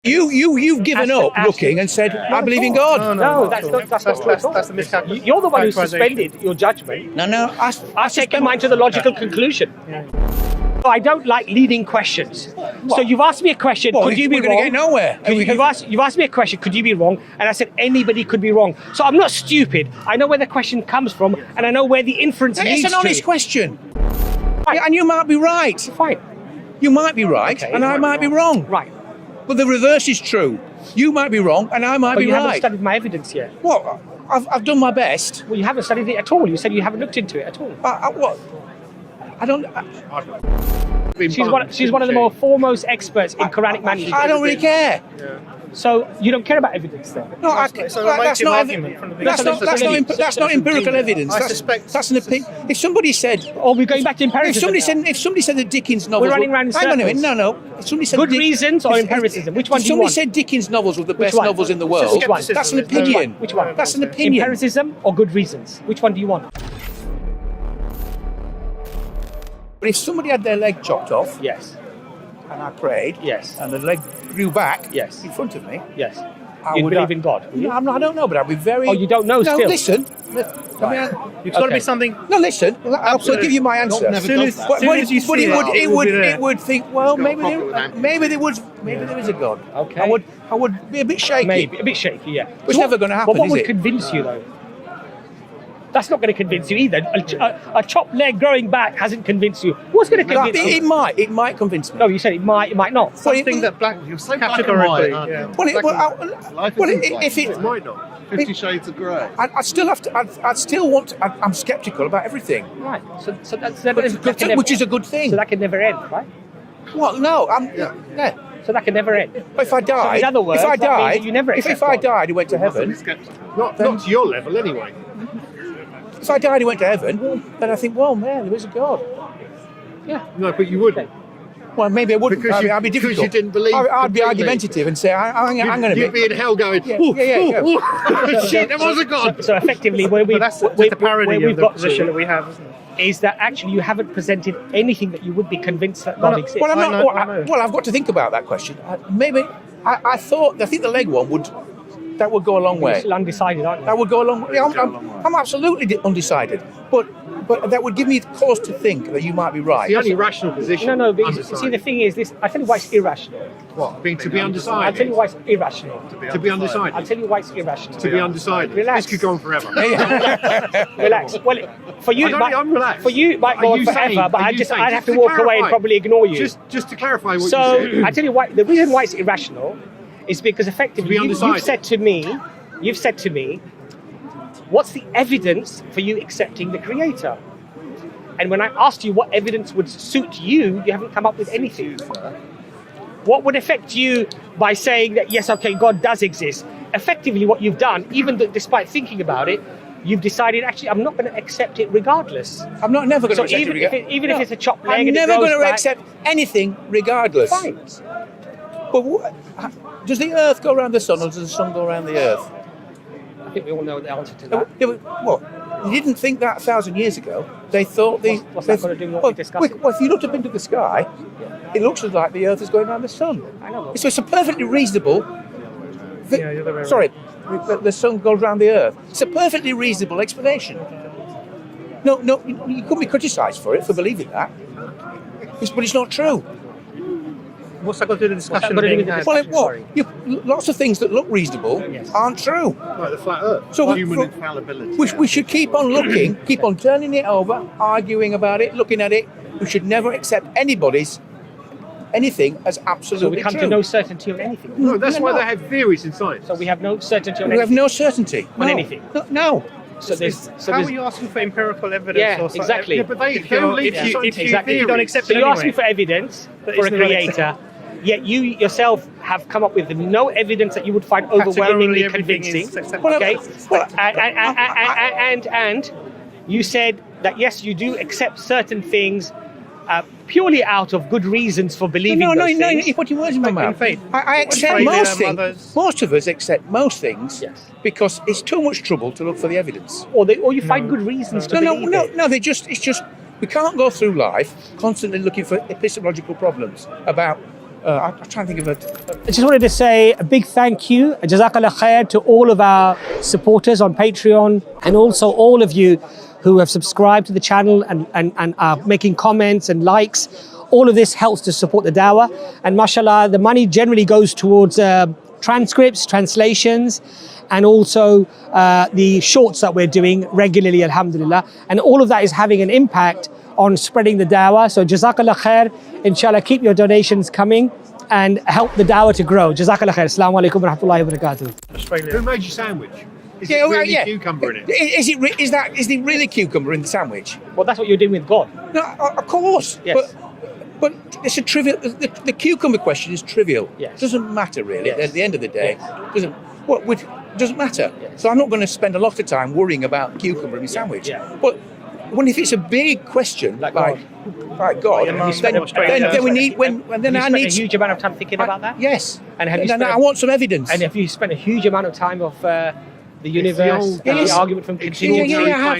You've given up looking and said, I believe in God. No, that's not true at all. That's the miscalculation. You're the one who suspended your judgment. No. I've taken mine to the logical conclusion. I don't like leading questions. So you've asked me a question, could you be wrong? We're going to get nowhere. You've asked me a question, could you be wrong? And I said, anybody could be wrong. So I'm not stupid. I know where the question comes from, and I know where the inference leads to. It's an honest question. Right. Yeah, and you might be right. Fine. You might be right, and I might be wrong. Right. But the reverse is true. You might be wrong, and I might be you right. haven't studied my evidence yet. What? I've done my best. Well, you haven't studied it at all. You said you haven't looked into it at all. What? I don't. She's one of the more foremost experts in Quranic manuscripts. I don't really care. So you don't care about evidence then? No, that's not empirical evidence. That's an opinion. If somebody said, we're going back to empiricism. If somebody said that Dickens novels, we're running around in circles. Hang on a minute. No. If somebody said good reasons or empiricism? Which one do you want? If somebody said Dickens novels were the best novels in the world, Which one? that's an opinion. Which one? That's an opinion. Empiricism or good reasons? Which one do you want? But if somebody had their leg chopped off, yes, and I prayed, yes, and the leg grew back, yes, in front of me, yes, I would believe in God. No, I don't know, but I'd be very. Oh, you don't know still? Listen. It's got to be something. No, listen. I'll give you my answer. As soon as you see it would think. Well, maybe there is a God. Okay. I would be a bit shaky. Maybe a bit shaky. Yeah. It's never going to happen. But what would is it? convince you though? That's not going to convince you either. A chopped leg growing back hasn't convinced you. What's going to convince you? It might convince me. No, you said it might not. Something that black. You're so categorically. It might not. 50 Shades of Grey. I'd still have to. I'd still want. I'm sceptical about everything. Right. So that's which is a good thing. So that can never end, right? Well, no. Yeah. So that can never end. If I died, so in other words, if I died, you never if I died, and went to heaven. Not to your level, anyway. If I died and went to heaven, then I think, well, man, there is a God. Yeah. No, but you wouldn't. Well, maybe I wouldn't. I'd be difficult. Because you didn't believe. I'd be argumentative and say, hang on a minute. You'd be in hell going, shit, there was a God. So effectively, where we've got position that we have, isn't it? Is that actually you haven't presented anything that you would be convinced that God exists? Well, I've got to think about that question. I think the leg one would go a long way. You're still undecided, aren't you? That would go a long way. I'm absolutely undecided, but that would give me cause to think that you might be right. It's the only rational position. No. Because, see, the thing is, this. I tell you why it's irrational. What? To be undecided. I'll tell you why it's irrational. To be undecided. I'll tell you why it's irrational. To be undecided. Relax. This could go on forever. Relax. Well, for you, I'm relaxed. For you, it might go on forever, but I'd have to walk away and probably ignore you. Just to clarify what you said. So I tell you why. The reason why it's irrational is because effectively you've said to me, what's the evidence for you accepting the Creator? And when I asked you what evidence would suit you, you haven't come up with anything. What would affect you by saying that, yes, okay, God does exist? Effectively, what you've done, even despite thinking about it, you've decided, actually, I'm not going to accept it regardless. I'm never going to accept it. Even if it's a chopped leg, I'm never going to accept anything regardless. Fine. But does the Earth go around the sun, or does the sun go around the Earth? I think we all know the answer to that. They didn't think that 1,000 years ago. They thought these. What's that got to do with what we're discussing? Well, if you looked up into the sky, it looks like the Earth is going around the sun. I know. So it's a perfectly reasonable. The sun goes around the Earth. It's a perfectly reasonable explanation. No, you couldn't be criticised for believing that. But it's not true. What's that got to do with the discussion? Lots of things that look reasonable aren't true. Like the flat Earth. So human infallibility. We should keep on looking, keep on turning it over, arguing about it, looking at it. We should never accept anything as absolutely true. So we come to no certainty on anything. No, that's why they have theories in science. So we have no certainty on anything. We have no certainty on anything. No. How are you asking for empirical evidence? Yeah, exactly. Yeah, but they don't lead to scientific theory. You don't accept so it you're anyway. asking for evidence for a creator, yet you yourself have come up with no evidence that you would find overwhelmingly convincing. Okay, and you said that yes, you do accept certain things purely out of good reasons for believing those things. No, you put your words in my mouth. I accept most things. Most of us accept most things because it's too much trouble to look for the evidence. Or you find good reasons to believe it. No, it's just we can't go through life constantly looking for epistemological problems about I'm trying to think of a. I just wanted to say a big thank you, Jazakallah khair, to all of our supporters on Patreon, and also all of you who have subscribed to the channel and are making comments and likes. All of this helps to support the dawah, and mashallah, the money generally goes towards transcripts, translations, and also the shorts that we're doing regularly, alhamdulillah. And all of that is having an impact on spreading the dawah. So Jazakallah khair, inshallah, keep your donations coming and help the dawah to grow. Jazakallah khair. Assalamu alaikum wa rahmatullahi wa barakatuh. Who made your sandwich? Is it really cucumber in it? Is there really cucumber in the sandwich? Well, that's what you're doing with God. No, of course. Yes. But it's a trivial. The cucumber question is trivial. Yes. It doesn't matter really. Yes. At the end of the day, Yes. doesn't matter. Yes. So I'm not going to spend a lot of time worrying about cucumber in my sandwich. Yeah. But if it's a big question, Like by God, Have you spent then we need then I spent need a huge amount of time thinking about that? Yes. And have you Then spent I want some evidence. And have you spent a huge amount of time of the universe, Yes. the argument from continuity? I have.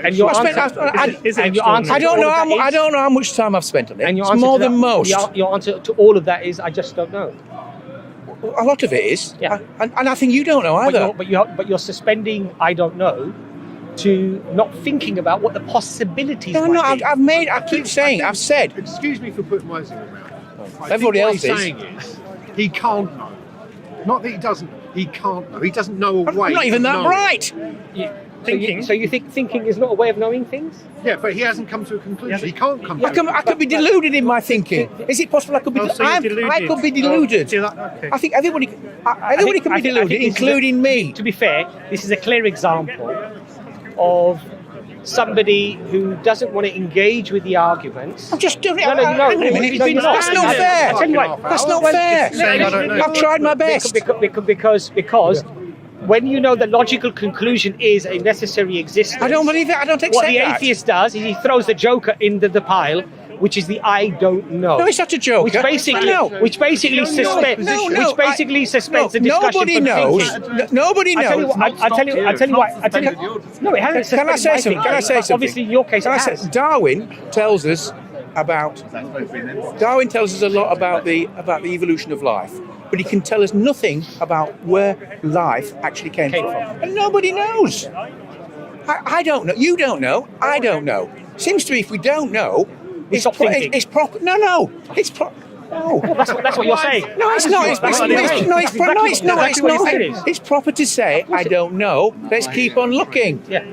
And your I spent- answer, Is it and your answer I to don't all know of how that I is- don't know how much time I've spent on it. And your It's answer more to than that- most. Your answer to all of that is, I just don't know. A lot of it is. Yeah. And I think you don't know either. But you're suspending I don't know to not thinking about what the possibilities No, might be. I keep saying, I've said. Excuse me for putting words in your mouth. I Everybody think what else he's is. saying is he can't know. Not that he doesn't. He can't know. He doesn't know a I'm way. not even of that knowing. bright. So you think thinking is not a way of knowing things? Yeah, but he hasn't come to a conclusion. He can't come. I could be deluded in my thinking. Is it possible I could be? Oh, so you're I deluded. could be deluded. Okay. I think everybody can be I deluded, think this is including me. To be fair, this is a clear example of somebody who doesn't want to engage with the arguments. I'm just doing it. No, Hang on a minute. no, you're not. That's not fair. I tell you what, That's not fair. saying I don't know. I've tried my best. Because when you know the logical conclusion is a necessary existence, I don't believe it. I don't accept what the that. atheist does is he throws the joker into the pile, which is the I don't know. No, it's not a joke. Which basically, suspends the discussion. Nobody from knows. thinking. Nobody I tell you knows. what. I tell you what. No, it hasn't. Can I say suspended something? my Can I thinking. say something? Obviously, in your case, Can it I say, has. Darwin tells us a lot about the evolution of life, but he can tell us nothing about where life actually came from. And nobody knows. I don't know. You don't know. I don't know. Seems to me if we don't know, it's proper. No. It's proper. No. That's what you're saying. No, it's not. It's proper to say, I don't know. Let's keep on looking. Yeah.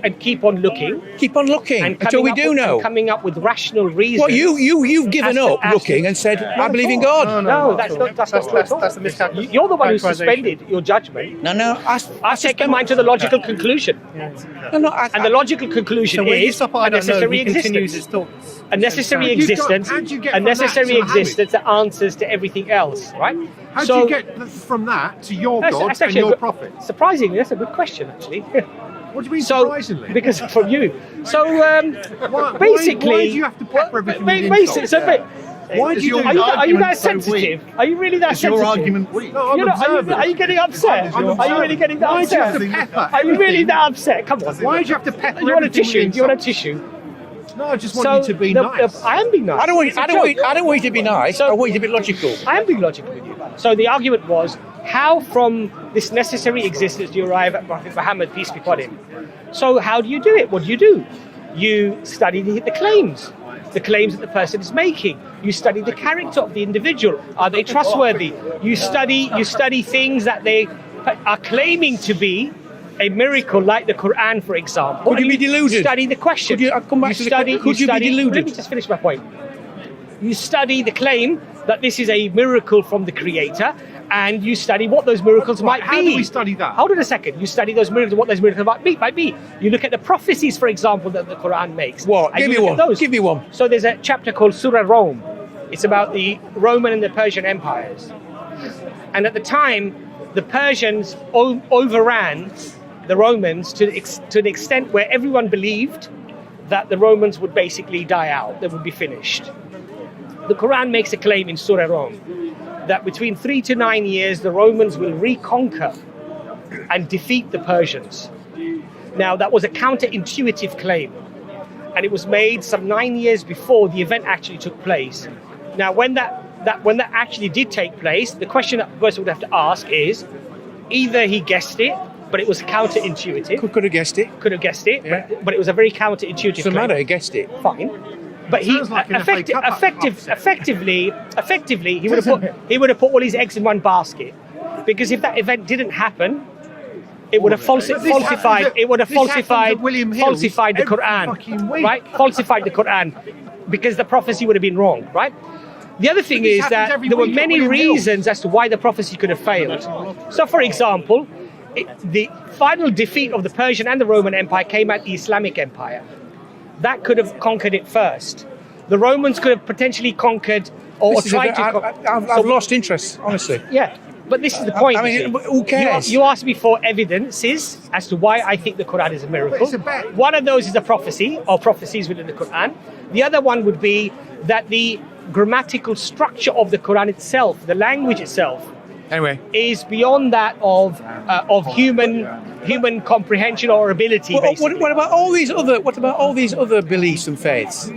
And keep on looking. Keep on looking until we do know. And coming up with rational reasons. Well, you've given up looking and said, I believe in God. No, that's not true at all. That's a miscalculation. You're the one who suspended your judgment. No. I've taken mine to the logical conclusion. And the logical conclusion is a necessary existence. A necessary existence. A necessary existence that answers to everything else, right? How do you get from that to your God and your prophet? Surprisingly, that's a good question, actually. What do you mean surprisingly? Because from you. So basically, why do you have to pepper everything with insults? Why do you Are you that sensitive? Are you really that sensitive? Your argument weak. No, are you getting upset? Are you really getting that upset? Are you really that upset? Come on. Why do you have to pepper? You want a everything with tissue? Do you want a insults? tissue? No, I just want you to be nice. I am being nice. I don't want you to be nice. I want you to be logical. I am being logical with you. So the argument was, how from this necessary existence do you arrive at Prophet Muhammad, peace be upon him? So how do you do it? What do? You study the claims that the person is making. You study the character of the individual. Are they trustworthy? You study things that they are claiming to be a miracle, like the Quran, for example. Could you be deluded? Study the question. Could you come back to the question? Could you be deluded? Let me just finish my point. You study the claim that this is a miracle from the Creator, and you study what those miracles might be. How do we study that? Hold on a second. You study those miracles, what those miracles might be. You look at the prophecies, for example, that the Quran makes. What? And Give you me look one. at those. Give me one. So there's a chapter called Surah Rome. It's about the Roman and the Persian empires. And at the time, the Persians overran the Romans to the extent where everyone believed that the Romans would basically die out, they would be finished. The Quran makes a claim in Surah Rome that between 3 to 9 years the Romans will reconquer and defeat the Persians. Now that was a counterintuitive claim, and it was made some 9 years before the event actually took place. Now when that that when that actually did take place, the question that a person would have to ask is, either he guessed it, but it was counterintuitive. Could have guessed it. Could have guessed it, Yeah. but it was a very counterintuitive Doesn't claim. matter, he guessed it. Fine. But he Sounds like an FA Cup effectively he would have put all his eggs in one basket, because if that event didn't happen, it would have falsified the Quran, right? Falsified the Quran, because the prophecy would have been wrong, right? The other thing is that there were many reasons as to why the prophecy could have failed. So, for example, the final defeat of the Persian and the Roman Empire came at the Islamic Empire. That could have conquered it first. The Romans could have potentially conquered or tried to. I've lost interest, honestly. Yeah, but this is the point. I mean, who cares? You asked me for evidences as to why I think the Quran is a miracle. It's a bet. One of those is a prophecy or prophecies within the Quran. The other one would be that the grammatical structure of the Quran itself, the language itself, Anyway. is beyond that of human comprehension or ability. What about all these other beliefs and faiths?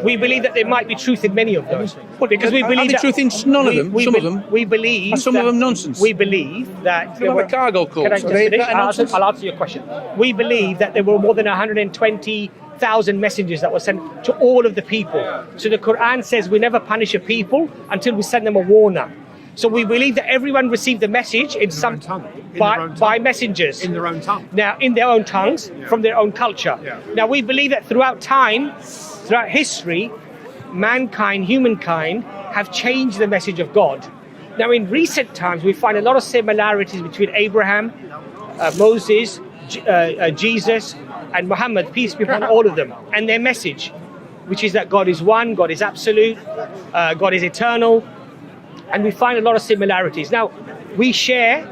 We believe that there might be truth in many of those. Because we believe the truth in none of them. Some of them. We believe. And some of them nonsense. We believe that What about cargo cults? Can I just finish? I'll answer your question. We believe that there were more than 120,000 messengers that were sent to all of the people. So the Quran says we never punish a people until we send them a warner. So we believe that everyone received the message by messengers. In their own tongue. Now, in their own tongues, from their own culture. Yeah. Now, we believe that throughout time, throughout history, humankind, have changed the message of God. Now, in recent times, we find a lot of similarities between Abraham, Moses, Jesus, and Muhammad, peace be upon all of them, and their message, which is that God is one, God is absolute, God is eternal, and we find a lot of similarities. Now, we share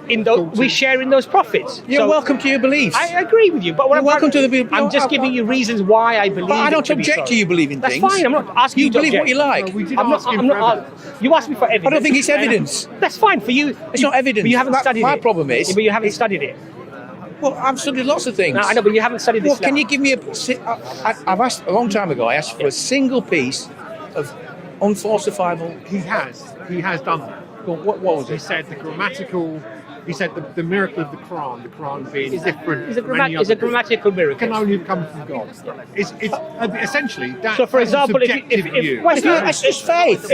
in those prophets. You're welcome to your beliefs. I agree with you, but You're welcome to the. I'm just giving you reasons why I believe. But I don't it to be object so. to you believing That's things. fine. I'm not asking you to believe object. what you like. No, we did I'm ask not. him I'm for not. evidence. You asked me for evidence. I don't think it's evidence. That's fine for you. It's not evidence. But you haven't That- studied my it. problem is- Yeah, but you haven't studied it. Well, I've studied lots of things. No, I know, but you haven't studied this. Well, can you give me I've asked a long time ago. I asked for a single piece of unfalsifiable. He has done that. Well, what was He it? said he said the miracle of the Quran being different It's a, from any it's a other book, grammatical miracle. can only come from God. It's essentially that. So, for that's a example, subjective view. well, It's just faith.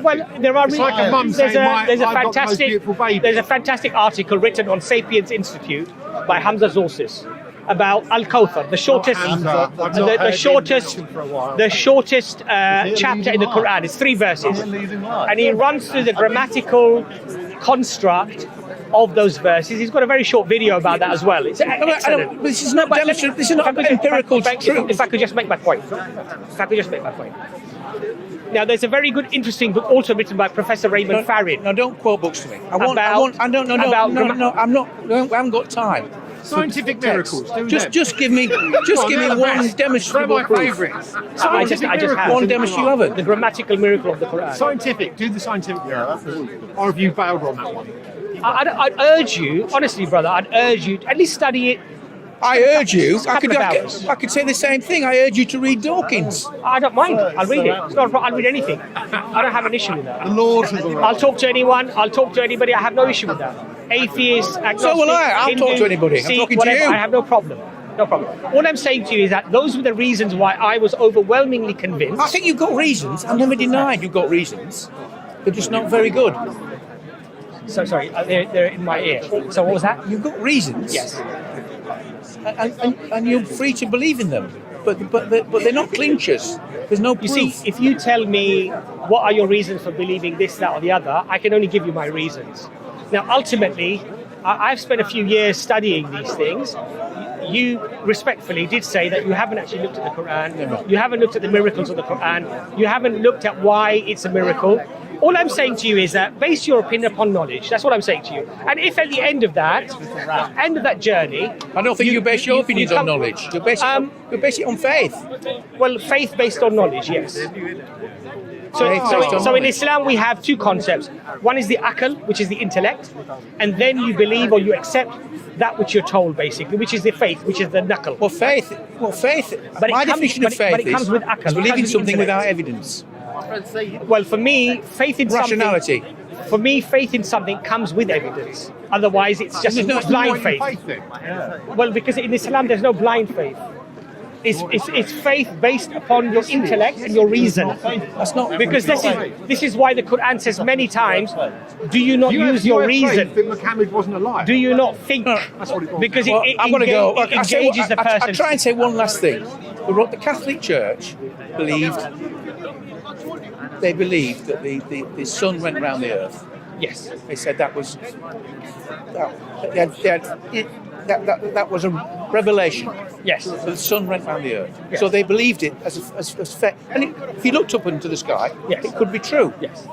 Well, there are It's like a mum saying, there's a "I've got the most fantastic beautiful baby." there's a fantastic article written on Sapiens Institute by Hamza Zorsis about Al-Kawthar, the shortest Hamza. I've not the heard him shortest mentioned for a while. the shortest chapter in the Quran. It's 3 verses, and he runs through the grammatical construct of those verses. He's got a very short video about that as well. It's excellent. This is not demonstrative. This is not empirical truth. If I could just make my point. Now, there's a very good, interesting book also written by Professor Raymond Farid. No, don't quote books to me. I haven't got time. Scientific miracles. Do them. Just give me one demonstrable They're my proof. favourites. I just have One demonstration you haven't. the grammatical miracle of the Quran. Do the scientific miracle. Or have you bailed on that one? I'd urge you, honestly, brother, I'd urge you to at least study it. I urge you. A couple of hours. I could say the same thing. I urge you to read Dawkins. I don't mind. I'll read it. It's not a problem. I'll read anything. I don't have an issue with that. The Lord has already. I'll talk to anyone. I'll talk to anybody. I have no issue with that. Atheists, agnostic, So will I. I'll talk to anybody. I'm Sikh, talking to whatever. you. I have no problem. No problem. All I'm saying to you is that those were the reasons why I was overwhelmingly convinced. I think you've got reasons. I never denied you've got reasons. They're just not very good. So sorry, they're in my ear. So what was that? You've got reasons. Yes. And you're free to believe in them. But they're not clinchers. There's no You proof. see, if you tell me what are your reasons for believing this, that, or the other, I can only give you my reasons. Now, ultimately, I've spent a few years studying these things. You respectfully did say that you haven't actually looked at the Quran, you haven't looked at the miracles of the Quran, you haven't looked at why it's a miracle. All I'm saying to you is that base your opinion upon knowledge. That's what I'm saying to you. And if at the end of that journey, I don't think you base your opinions on come- knowledge. You base it on faith. well, faith based on knowledge, yes. Faith based on So in knowledge. Islam we have two concepts. One is the akal, which is the intellect, and then you believe or you accept that which you're told, basically, which is the faith, which is the naql. Well, faith. But My it comes- definition but of it- but faith it comes with akal, is it believing comes with something intellect. without evidence. Well, for me, faith in Rationality. something. For me, faith in something comes with evidence. Otherwise, it's just blind faith. Well, because in Islam, there's no blind faith. It's faith based upon your intellect and your reason. That's not Because this is why the Quran says many times, do you not use your reason? That Muhammad wasn't alive. Do you not think? That's what it was. Because Well, it I'm going to go. it engages the person. I try and say one last thing. The Catholic Church believed that the sun went round the earth. Yes. They said that was that was a revelation. Yes. The sun went round the earth. Yes. So they believed it as fact. And if you looked up into the sky, Yes. it could be true. Yes.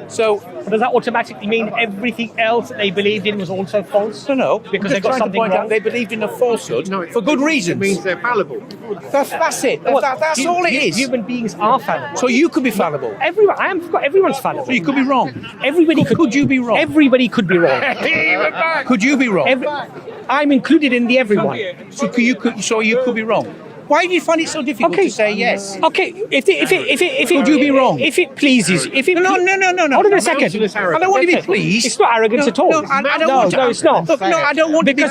So Does that automatically mean everything else that they believed in was also false? no, Because they I'm got trying to something point wrong. out they believed in a falsehood No, for good reasons. It means they're fallible. That's it. That's all it is. Human beings are fallible. So you could be fallible. Everyone's fallible. So you could be wrong. Everybody Could you be wrong? Everybody could be wrong. Could you be wrong? I'm included in the everyone. So you could be wrong. Why do you find it so difficult to say yes? Okay. If it Could you be wrong? If it pleases, if it No. Hold on a second. I don't want to be pleased. It's not arrogance at all. No, I don't want to. No, it's not. Look, no, I don't want to be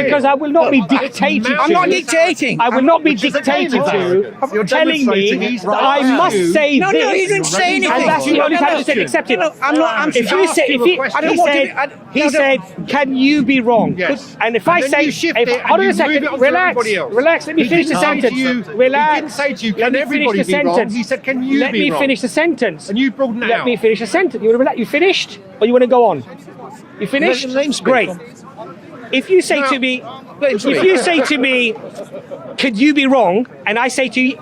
Because I will not be dictated to. I'm not dictating. I will not be dictated to You're telling me demonstrating he's that I right. must say No, this. you didn't say anything. And that's the only time you said No, accept it. no, I'm not answering. If you say, if he, I don't want to be- he said, can you be wrong? Yes. And if And I then say, you shift if, it hold on and a you second, move it on to relax, everybody else. relax. Let me He finish the didn't say to sentence. you- Relax. He didn't say to you, Let can me everybody finish the be wrong? sentence. He said, can you Let be me wrong? finish the sentence. And you broaden it Let out. me finish the sentence. You want to relax? You finished, or you want to go on? You finished? Let him speak. Great. If you say to me, could you be wrong? And I say to you,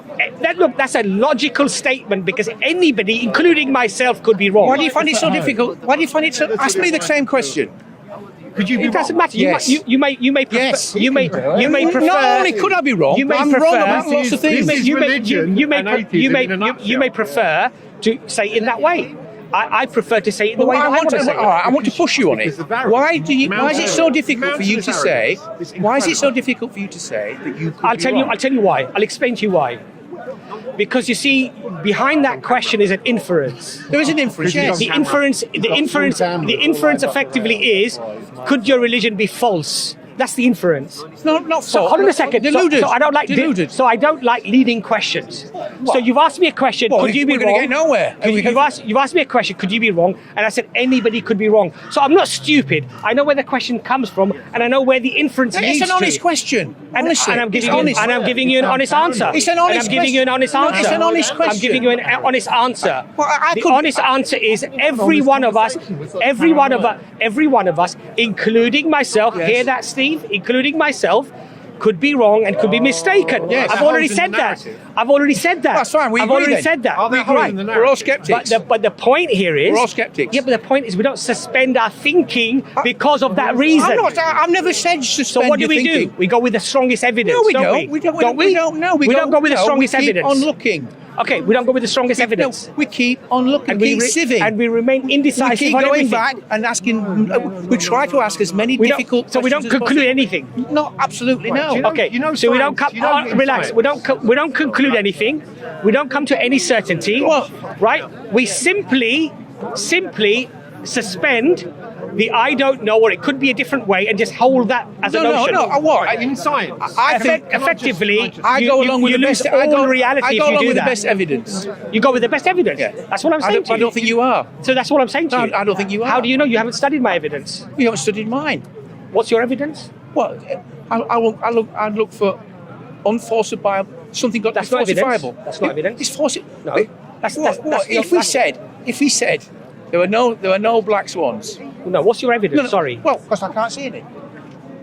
that's a logical statement because anybody, including myself, could be wrong. Why do you find it so difficult? Why do you find it so? Ask me the same question. Could you be It doesn't wrong? matter. Yes. You may prefer. Yes. You may prefer. Not only could I be wrong, You may but I'm prefer. wrong about lots of things. This is religion and atheism in a nutshell. you may prefer to say it in that way. I prefer to say it the way that I want to say it. I want to push you on it. Because the variant- Why is it so difficult for you to say? It's Why is it so incredible. difficult for you to say that you could I'll be tell you. wrong? I'll tell you why. I'll explain to you why. Because you see, behind that question is an inference. There is an inference. Yes. The inference effectively is: could your religion be false? That's the inference. It's not false. So hold on a second. Deluded. So I don't like deluded. So I don't like leading questions. So you've asked me a question. Well, could you be we're wrong? gonna get nowhere. You've asked me a question. Could you be wrong? And I said anybody could be wrong. So I'm not stupid. I know where the question comes from, and I know where the inference leads It's an honest to. question. Honestly, And I'm it's giving you, honest. and I'm giving you an honest answer. It's an honest And I'm giving you an honest question. answer. No, it's an honest I'm question. giving you an honest answer. Well, I The could- honest answer is every one of us, including myself. Yes. Hear that, Steve? Including myself. Could be wrong and could be mistaken. Yes. I've already That holds in said the that. narrative. I've already said that. That's fine, we I've agree already then. said that. Are they Right. holding the We're narrative? all skeptics. But the point here is We're all skeptics. Yeah, but the point is we don't suspend our thinking because of that reason. I've never said suspend So what do your we thinking. do? We go with the strongest evidence. No, we don't. don't. We don't. Don't We don't. No, we don't go with the strongest we keep evidence. on looking. Okay, we don't go with the strongest evidence. No, we keep on looking. And keep we sieving. and we remain indecisive we keep on going everything. back and asking. We try to ask as many We difficult. don't, so we don't questions as conclude possible. anything. Not absolutely Right, no. do you know- Okay, you know so we don't science, come. you know in Relax. science. We don't conclude anything. We don't come to any certainty. Well- right? We simply suspend the I don't know, or it could be a different way, and just hold that as a No, notion. no. What? In science. I think Effectively, I go along with you the lose best. all I go reality I if go you along do with that. the best evidence. You go with the best evidence. Yeah. That's what I'm saying to you. I don't think you are. So that's what I'm saying to No, you. I don't think you are. How do you know? You haven't studied my evidence. You haven't studied mine. What's your evidence? Well, I look for unfalsifiable. Something got That's not evidence. falsifiable. That's not evidence. It's falsifiable. No. That's If we said there were no black swans. No, what's your evidence? Sorry. Well, because I can't see any.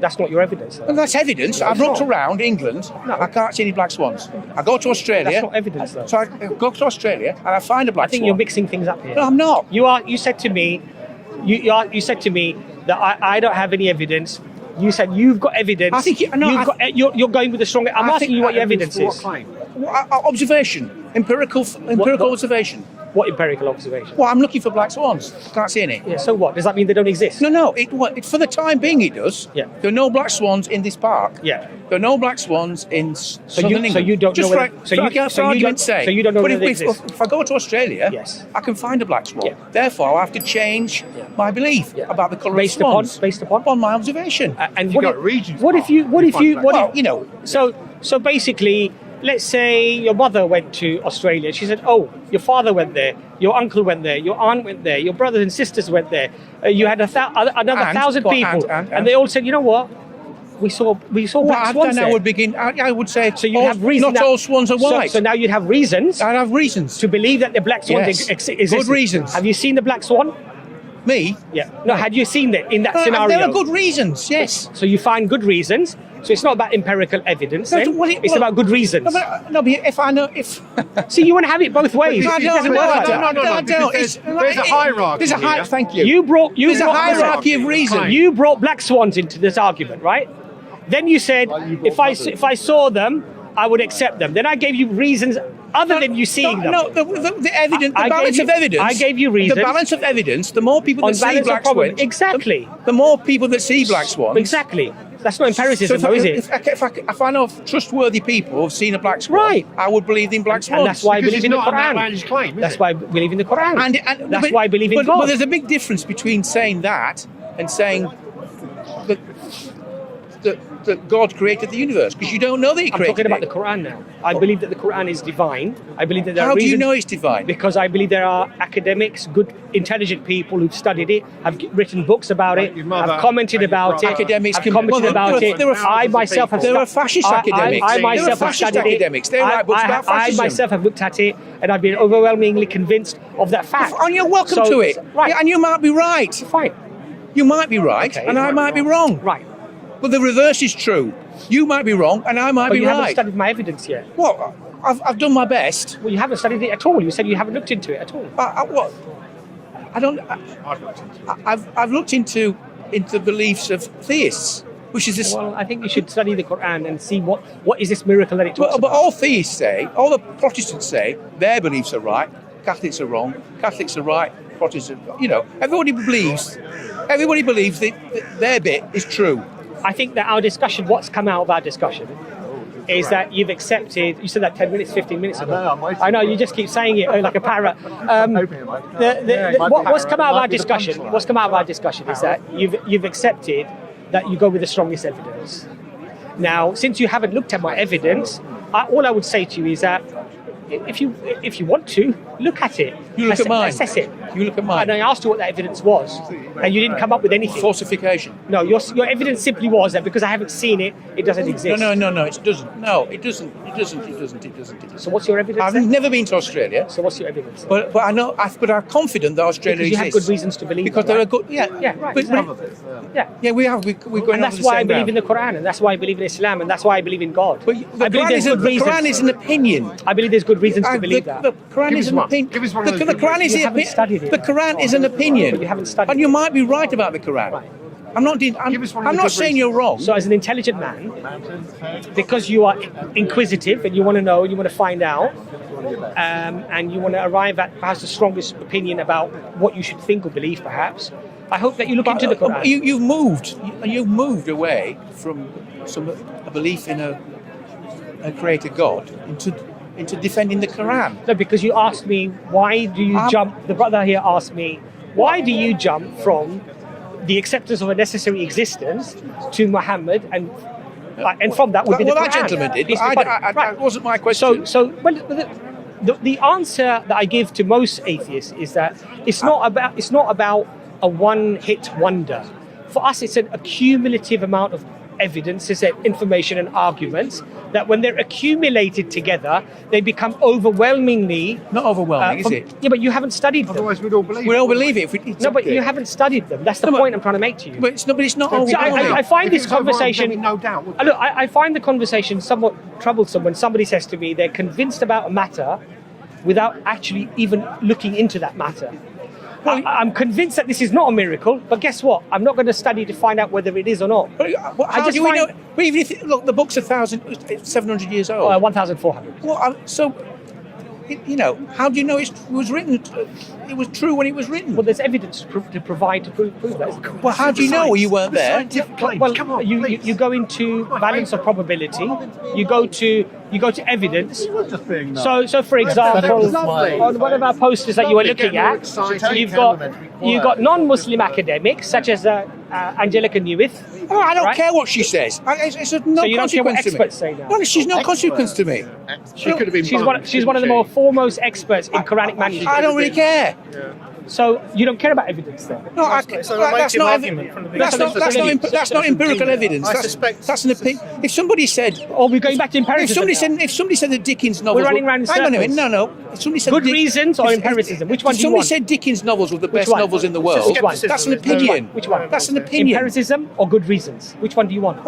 That's not your evidence. Well, that's evidence. No, I've it's looked not. around England. No. I can't see any black swans. I go to Australia. That's not evidence, though. So I go to Australia and I find a black I think swan. you're mixing things up here. No, I'm not. You said to me, you said to me that I don't have any evidence. You said you've got evidence. I think you're going with the strong. I'm asking you what your evidence What is. claim? Observation, empirical observation. What empirical observation? Well, I'm looking for black swans. Can't see any. Yeah, so what? Does that mean they don't exist? No. For the time being, it does. Yeah. There are no black swans in this park. Yeah. There are no black swans in southern England. So you don't Just know whether, for argument's sake. So you don't know but whether they exist. if I go to Australia, Yes. I can find a black swan. Yeah. Therefore, I have to change my belief about the colour of swans. Based upon on my observation. And You got regions. what if you Well, so basically, let's say your mother went to Australia. She said, "Oh, your father went there, your uncle went there, your aunt went there, your brothers and sisters went there. You had another 1,000 people, and they all said, you know what? We saw black swans there." I would say, So you have reason. Not all swans are white. So now you'd have reasons. I'd have reasons to believe that the black swan Yes. exists. Good reasons. Have you seen the black swan? Me? Yeah. No. Had you seen it in that There scenario? are good reasons. Yes. So you find good reasons. So it's not about empirical evidence. No, Then. well, It's about good reasons. No, but if See, you want to have it both ways. I It don't, doesn't work like that. no, because there's a hierarchy There's a here. hierarchy. Thank you. There's a brought- hierarchy of reason. You brought black swans into this argument, right? Then you said, if I saw them, I would accept them. Then I gave you reasons other than you seeing them. No, the evidence, the I balance gave of you- evidence. I gave you reasons. The balance of evidence. The more people On that see balance of black problem. swans, Exactly. The more people that see black swans. Exactly. That's not empiricism, So though, is it? if I know of trustworthy people who've seen a black swan, Right. I would believe in black swans. And that's why I Because believe it's in the not an Quran. outlandish claim, is That's it? why I believe in the Quran. That's why I believe in but, God. But there's a big difference between saying that and saying that God created the universe, because you don't know that He I'm created talking about it. the Quran now. I believe that the Quran is divine. I believe that there How are do you reasons. know it's divine? Because I believe there are academics, good, intelligent people who've studied it, have written books about it, your mother, have commented and your about it, brother. Academics have can- commented well, about it. there are I myself have There are fascist academics. I There are myself have fascist studied it. academics. They write books about I fascism. myself have looked at it, and I've been overwhelmingly convinced of that fact. And you're welcome So- to it. Right. Yeah, and you might be right. Fine. You might be right, Okay. and I might be wrong. Right. But the reverse is true. You might be wrong, and I might But be you haven't right. studied my evidence yet. Well, I've done my best. Well, you haven't studied it at all. You said you haven't looked into it at all. What? I don't. I've looked into the beliefs of theists, which is this. Well, I think you should study the Quran and see what is this miracle that it talks But about. all theists say, all the Protestants say, their beliefs are right. Catholics are wrong. Catholics are right. Protestants, everybody believes that their bit is true. I think that our discussion, what's come out of our discussion, is that you've accepted. You said that 10 minutes, 15 minutes ago. I know, I'm waiting. I know, you just keep saying it like a parrot. What's come out of our discussion? What's come out of our discussion is that you've accepted that you go with the strongest evidence. Now, since you haven't looked at my evidence, all I would say to you is that if you want to look at it, You look at mine. assess it. You look at mine. And I asked you what that evidence was, and you didn't come up with anything. Falsification. No, your evidence simply was that because I haven't seen it, it doesn't exist. No, it doesn't. No, it doesn't. It doesn't. So what's your evidence? I've then? never been to Australia, So what's your evidence? but I know. But I'm confident that Australia Because you have exists. good reasons to believe. Because it, there are right? good. Yeah, Yeah, right. But, Yeah. yeah, we have. We're going And over that's the why I same believe in ground. the Quran, and that's why I believe in Islam, and that's why I believe in God. But I believe there's good the reasons. Quran is an opinion. I believe there's good reasons to believe the, that. the Quran Give is us an one. opinion. Give us one The of those good Quran is You the haven't studied it. The Quran is an opinion. But you haven't studied And you it. might be right about the Quran. Right. I'm not. Give us one of I'm the not good saying reasons. you're wrong. So as an intelligent man, because you are inquisitive and you want to know and you want to find out, and you want to arrive at perhaps the strongest opinion about what you should think or believe, perhaps, I hope that you look into the Quran. You've moved away from a belief in a creator God into defending the Quran. No, because you asked me, why do you jump? The brother here asked me, why do you jump from the acceptance of a necessary existence to Muhammad, and from that would be the Well, Quran. that gentleman did. Peace But be upon him. that Right. wasn't my question. The answer that I give to most atheists is that it's not about a one-hit wonder. For us, it's an accumulative amount of evidence, information and arguments that when they're accumulated together, they become overwhelmingly... Not overwhelming, is it? Yeah, but you haven't studied them. Otherwise, we'd all believe We it. all believe it. No, but you haven't studied them. That's the point I'm trying to make to you. But it's not So overwhelming. I find If this it was overwhelming, conversation... there'd be no doubt, would Look, I find the conversation somewhat troublesome when somebody says to me they're convinced about a matter without actually even looking into that matter. I'm convinced that this is not a miracle, but guess what? I'm not going to study to find out whether it is or not. How do we know? But even if look, the book's 700 years old. 1,400. Well, so how do you know it was written? It was true when it was written. Well, there's evidence to provide to prove that. Well, how do you know? Well, you weren't there. Scientific claims. Well, Come on, you please. go into balance of probability. You go to evidence. So for example, on one of our posters that you were looking at, you've got non-Muslim academics such as Angelica Newith. Oh, I don't Right. care what she says. It's of no So you don't care what consequence to me. experts say now? No, she's no consequence to me. She could have been. She's one of the more foremost experts in Quranic manuscripts. I don't really care. So you don't care about evidence then? No, that's not empirical evidence. I suspect- That's an opinion. If somebody said, Or we're going back to empiricism. if somebody said that Dickens novels, We're running around in hang on a minute, circles. no. If somebody said Good reasons or empiricism? Which one if do you somebody want? said Dickens novels were the best one? novels in the world, Which one? that's an opinion. Which one? That's an opinion. Empiricism or good reasons? Which one do you want?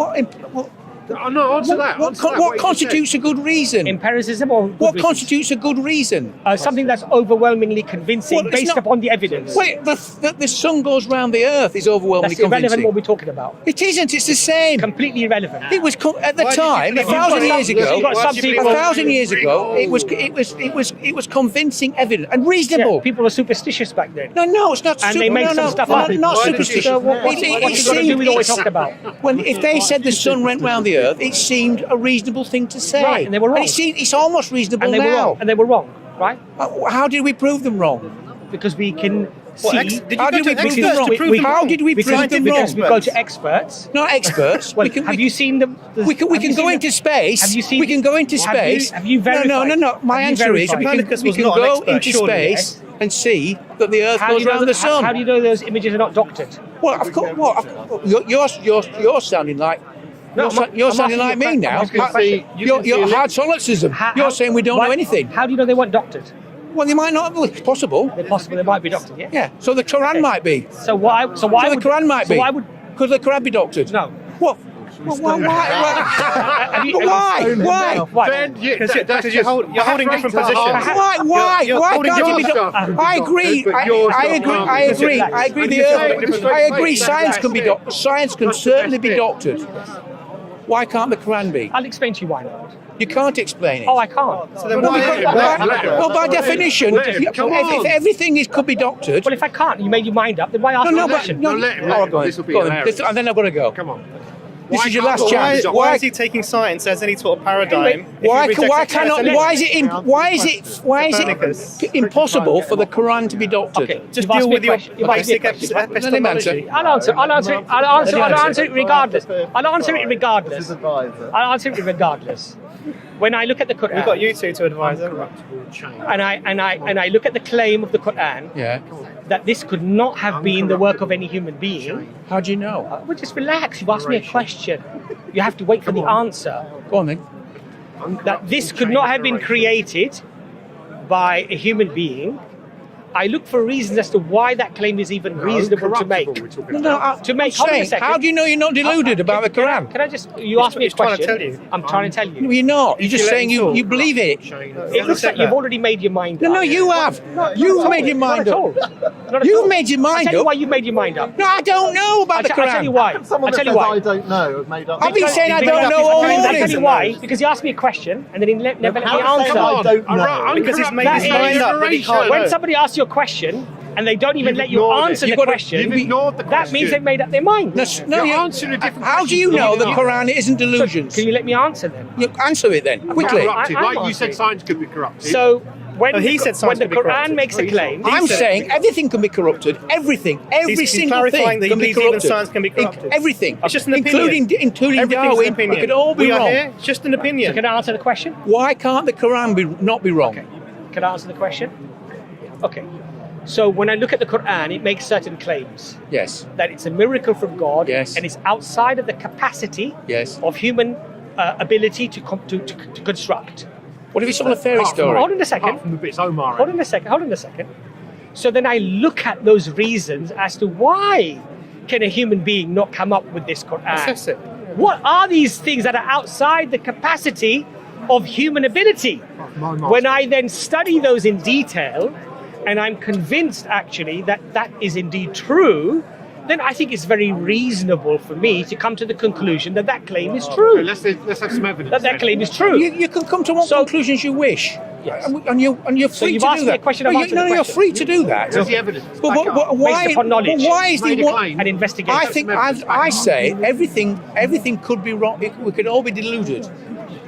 No, answer that. What constitutes a good reason? Empiricism or good What reasons? constitutes a good reason? Something that's overwhelmingly convincing Well, it's based not- upon the evidence. Wait, the sun goes round the earth is overwhelmingly That's irrelevant convincing. what we're talking about. It isn't. It's the same. Completely irrelevant. It was at the Why did you time, believe- 1,000 years ago. You've got some people. 1,000 years ago, it was convincing evidence and Yeah, reasonable. people were superstitious back then. No, it's not. And they made some stuff up. Not Why did you- superstitious. So what's it got to do with what we talked about? If they said the sun went round the earth, it seemed a reasonable thing to say. Right, and they were wrong. It's almost reasonable And they were now. wrong. And they were wrong, right? How did we prove them wrong? Because we can see. Did you How go did to we prove experts them wrong? to prove them How wrong? did we prove them wrong? Because we go to experts. Not experts. Well, we can, have you seen them? we can go into space. Have you seen? We can go into space. Have you verified? No. My Have you answer is verified? Copernicus we was can not an go expert, into surely, space and see that the Earth How do goes you know round the sun. How do you know those images are not doctored? Well, of course. You're sounding like. No, You're I'm sounding like asking you me a now. question. I'm asking you a question. You're hard solipsism. You're saying we don't know anything. How do you know they weren't doctored? Well, they might not. Well, it's possible. They're possible. They might be doctored. Yeah. Yeah. So the Quran Okay. might be. So why? So why So the would Quran might be. So why would? Could the Quran be doctored? No. What? Why? Have you- Why? Why? Ben, Because you're holding different positions. Why You're can't it holding be your doctored? I agree. I agree. I agree. Science can be doctored. Science can certainly be doctored. Why can't the Quran be? I'll explain to you why not. You can't explain it. Oh, I can't. So then Well, why? because- by definition, if everything could be doctored. Well, if I can't, you made your mind up. Then why ask me a question? No, let him. Oh, go on. This will be Go on. hilarious. And then I've got to go. Come on. This is your last Why chance. is he taking science as any sort of paradigm? Why if you reject cannot? it? Why is it impossible for the Quran to be doctored? Okay, Just you've asked deal me with a your question. You've asked me a basic question. Let him answer. epistemology. I'll answer it regardless. I'll answer it regardless. I'll answer it regardless. When I look at the Quran, We've got you two to advise him. and I look at the claim of the Quran Yeah. that this could not have been the work of any human being. How do you know? Well, just relax. You've asked me a question. You have to wait for the answer. Go on then. That this could not have been created by a human being. I look for reasons as to why that claim is even reasonable to make. To make. Hold on a second. How do you know you're not deluded about the Quran? Can I just? You asked me a He's trying to question. tell you. I'm trying to tell No, you. you're not. You're just you let saying him talk. you believe it. It looks like you've already made your mind up. No, you have. You've made your mind Not up. at all. Not at You've all. made your I'll mind tell you up. why you made your mind up. No, I don't know about the I'll tell you Quran. why. Someone I'll that tell you says why. I don't know have made up. I've been saying I He's made don't up know his all claim. I'll tell morning. you why. Because he asked me a question and then he never let me How answer. come I don't know? Because he's made That his mind is- up that he can't When know. somebody asks you a question and they don't even let you ignored it. answer the You've got to- question, You've ignored the that question. means they've made up their mind. No, You're answering a different How do you question. know the You're Quran isn't delusions? Can you let me answer then? You answer it then, quickly. corrupted. I'm Like you answering. said, science could be corrupted. So when No, he said science when the could be Quran corrupted. makes a claim, I'm saying everything can be corrupted. Everything, every He's single clarifying thing that he can be believes even corrupted. science can be corrupted. Everything, It's just an including Everything's an Darwin. opinion. It could all be we are wrong. here. It's just an opinion. can I answer the question? Why can't the Quran not be wrong? Can I answer the question? Okay. So when I look at the Quran, it makes certain claims Yes, that it's a miracle from God, Yes. and it's outside of the capacity yes. of human ability to construct. What if it's all a fairy story? Hold on a second. Apart from the bits Omar. Hold on a second. So then I look at those reasons as to why can a human being not come up with this Quran? Assess it. What are these things that are outside the capacity of human ability? When I then study those in detail, and I'm convinced actually that that is indeed true, then I think it's very reasonable for me to come to the conclusion that that claim is true. Let's have some evidence. That claim is true. You can come to what So- conclusions you wish. Yes. And you're So free you've to asked do me that. a question, I've No, answered the you're question. free to do that. Where's the evidence? But Based upon knowledge. why is Made the a one? claim. An investigation. I think I say everything could be wrong. We could all be deluded.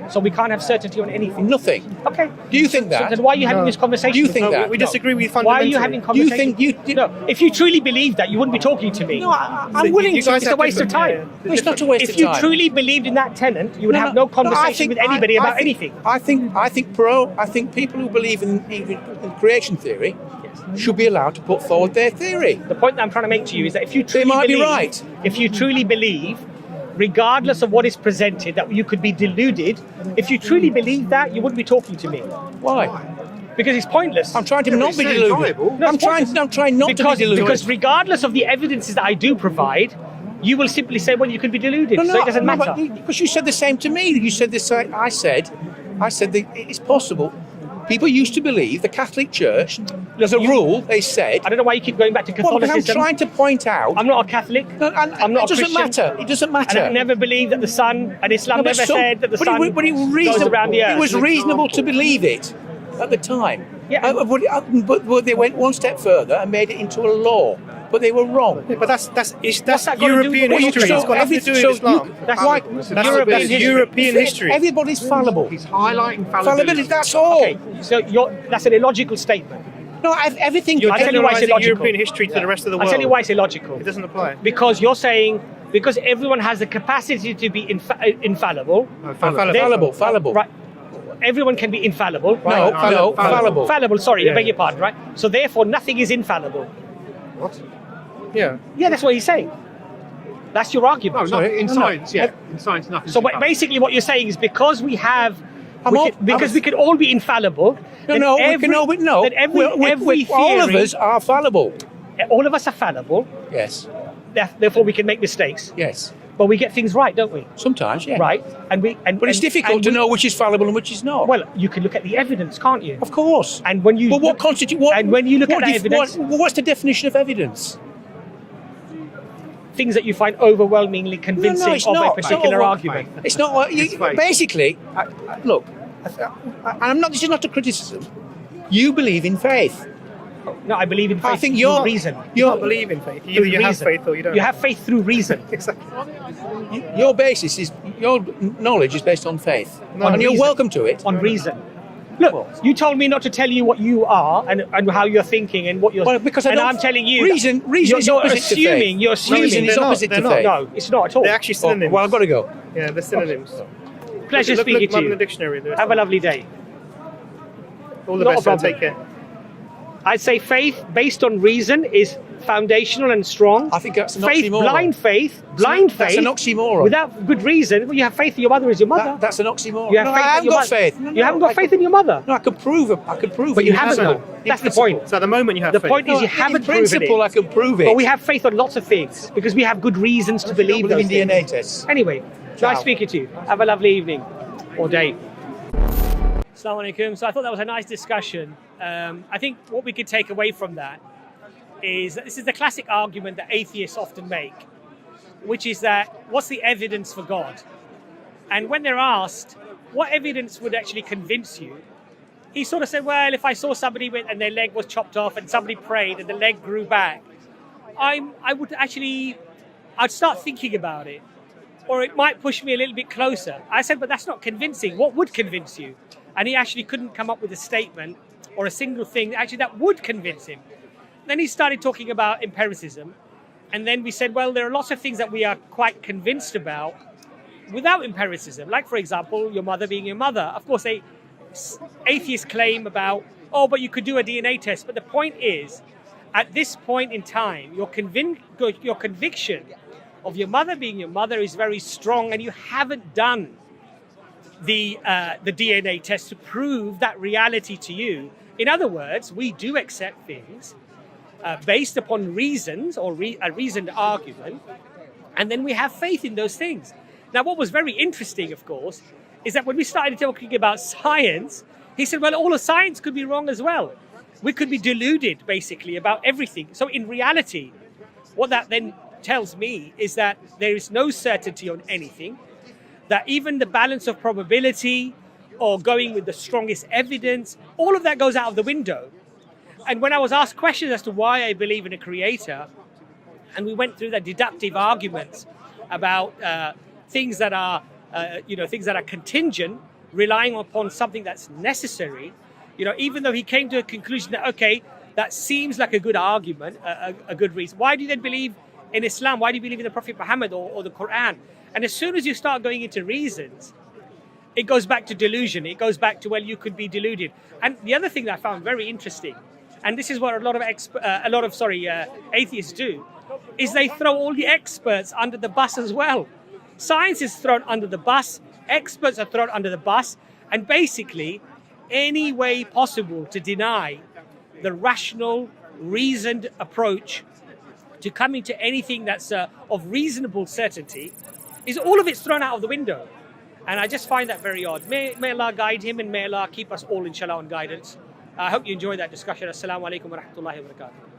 So we can't have certainty on anything. Nothing. Okay. Do you think So that? then why are you having this conversation? Do you think No, that? we disagree with you Why are fundamentally. you having Do you conversation? think you? No, if you truly believe that, you wouldn't be talking to me. No, I'm willing you to. guys It's a have waste of different- time. No, it's not a waste If of you time. truly believed in that tenant, you would have no conversation with anybody about anything. I think people who believe in creation theory should be allowed to put forward their theory. The point that I'm trying to make to you is that if you truly might be believe, right. if you truly believe, regardless of what is presented, that you could be deluded, if you truly believe that, you wouldn't be talking to me Why? because it's pointless. I'm trying to Yeah, but not it's be so deluded. enjoyable. No, I'm it's trying not because, to be deluded. because regardless of the evidences that I do provide, you will simply say, well, you could be deluded, so it doesn't matter. Because you said the same to me. You said this. I said that it's possible. People used to believe the Catholic Church, as a rule, they said. I don't know why you keep going back to Well, because Catholicism. I'm trying to point out. I'm not a Catholic. No, and I'm not it doesn't a Christian. matter. It doesn't matter. And I never believed that the sun, and Islam No, but never said that the sun but it was goes reasonable. around the earth. It was reasonable to believe it at the time. Yeah. But they went one step further and made it into a law. But they were wrong. Yeah, but that's What's that got to do European with history. what It's got nothing to do with so Islam. That's Why- that's European history. European history. Everybody's fallible. He's highlighting fallibility. Fallibility. That's all. Okay, so that's an illogical statement. No, everything. You're I'll tell you why it's generalizing illogical. European history to the rest of the world. I'll tell you why it's illogical. It doesn't apply. Because you're saying, because everyone has the capacity to be infallible. Fallible. Right. Everyone can be infallible, right? No, fallible. Fallible, sorry, I Yeah. beg your pardon, right? So therefore, nothing is infallible. What? Yeah. Yeah, that's what he's saying. That's your argument. No, in science, yeah. In science, nothing. So basically what you're saying is because we have, we could all be infallible. then No, every all of theory- us are fallible. all of us are fallible, Yes, therefore we can make mistakes. yes. But we get things right, don't we? Sometimes, yeah. Right? But it's difficult to know which is fallible and which is not. Well, you can look at the evidence, can't you? Of course. And when you But what constitutes? What? and when you look what at that evidence, what's the definition of evidence? things that you find overwhelmingly convincing it's of not. a It's particular not argument. It's not what It's fake. basically. Look, I'm not. This is not a criticism. You believe in faith. No, I believe in faith I think through you're reason. You don't believe in faith. Either Through you have reason. faith or you don't. You have faith through reason. Exactly. Your basis is your knowledge is based on faith, On and you're reason. welcome to it. On reason. Look, you told me not to tell you what you are and how you're thinking and what you're. Well, because and I'm telling you. reason is you're opposite to faith. assuming. You're assuming. Reason is They're not, opposite they're to not. faith. No, it's not at all. They're actually synonyms. Well, I've got to go. Yeah, they're synonyms. Pleasure look speaking them up to in the you. dictionary. Have a lovely day. All the Not a best. And problem. take care. I'd say faith based on reason is foundational and strong. I think that's an faith, oxymoron. blind faith. That's an oxymoron. Without good reason, well, you have faith that your mother is your mother. That's an oxymoron. You have No, faith I that haven't your got mother- faith. You haven't got faith in your mother. No, I could prove it. But you in haven't. principle. That's the principle. point. So at the moment you have The faith. point is you in haven't proven principle, I it. can prove it. But we have faith on lots of things because we have good reasons to believe I those believe in things. DNA tests. Anyway, Ciao. nice speaking to you. Have a lovely evening or day. Assalamu alaikum. So I thought that was a nice discussion. I think what we could take away from that is that this is the classic argument that atheists often make, which is that what's the evidence for God? And when they're asked, what evidence would actually convince you? He sort of said, well, if I saw somebody and their leg was chopped off and somebody prayed and the leg grew back, I'd start thinking about it. Or it might push me a little bit closer. I said, but that's not convincing. What would convince you? And he actually couldn't come up with a statement or a single thing actually that would convince him. Then he started talking about empiricism. And then we said, well, there are lots of things that we are quite convinced about without empiricism. Like, for example, your mother being your mother. Of course, atheists claim about, oh, but you could do a DNA test. But the point is, at this point in time, your conviction of your mother being your mother is very strong, and you haven't done the DNA test to prove that reality to you. In other words, we do accept things based upon reasons or a reasoned argument, and then we have faith in those things. Now, what was very interesting, of course, is that when we started talking about science, he said, well, all of science could be wrong as well. We could be deluded, basically, about everything. So in reality, what that then tells me is that there is no certainty on anything, that even the balance of probability or going with the strongest evidence. All of that goes out of the window. And when I was asked questions as to why I believe in a creator, and we went through the deductive arguments about things that are contingent, relying upon something that's necessary, even though he came to a conclusion that, okay, that seems like a good argument, a good reason. Why do you then believe in Islam? Why do you believe in the Prophet Muhammad or the Quran? And as soon as you start going into reasons, it goes back to delusion. It goes back to, well, you could be deluded. And the other thing that I found very interesting, and this is what a lot of atheists do, is they throw all the experts under the bus as well. Science is thrown under the bus, experts are thrown under the bus, and basically any way possible to deny the rational, reasoned approach to coming to anything that's of reasonable certainty, is all of it's thrown out of the window. And I just find that very odd. May Allah guide him, and may Allah keep us all inshallah on guidance. I hope you enjoyed that discussion. Assalamu alaikum wa rahmatullahi wa barakatuh.